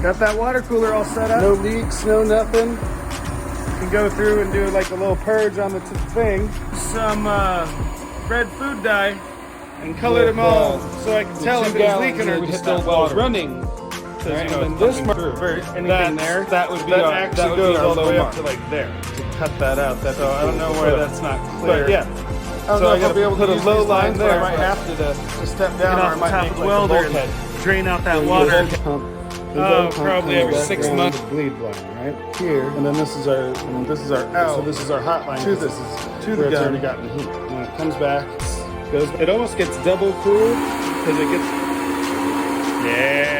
Got that water cooler all set up. No leaks, no nothing. You can go through and do like a little purge on the thing. Some red food dye and colored them all so I can tell if it's leaking or distilled water. Running. Right, So in this mark, anything there that would be that our, actually that would goes be our all the low way mark. up to like there to cut that out. So I don't know why that's not clear. But yeah. So I gotta be able put to a use low these line lines, there. I might have to step Get down, or I off the might top make of like welder a and bulkhead. drain out that water. Probably every 6 months. Bleed line, right here, and then this is our out. So this is our hot line To this the- is to the where it's gun. already gotten heat. When it comes back, it almost gets double cooled because it gets. Yeah.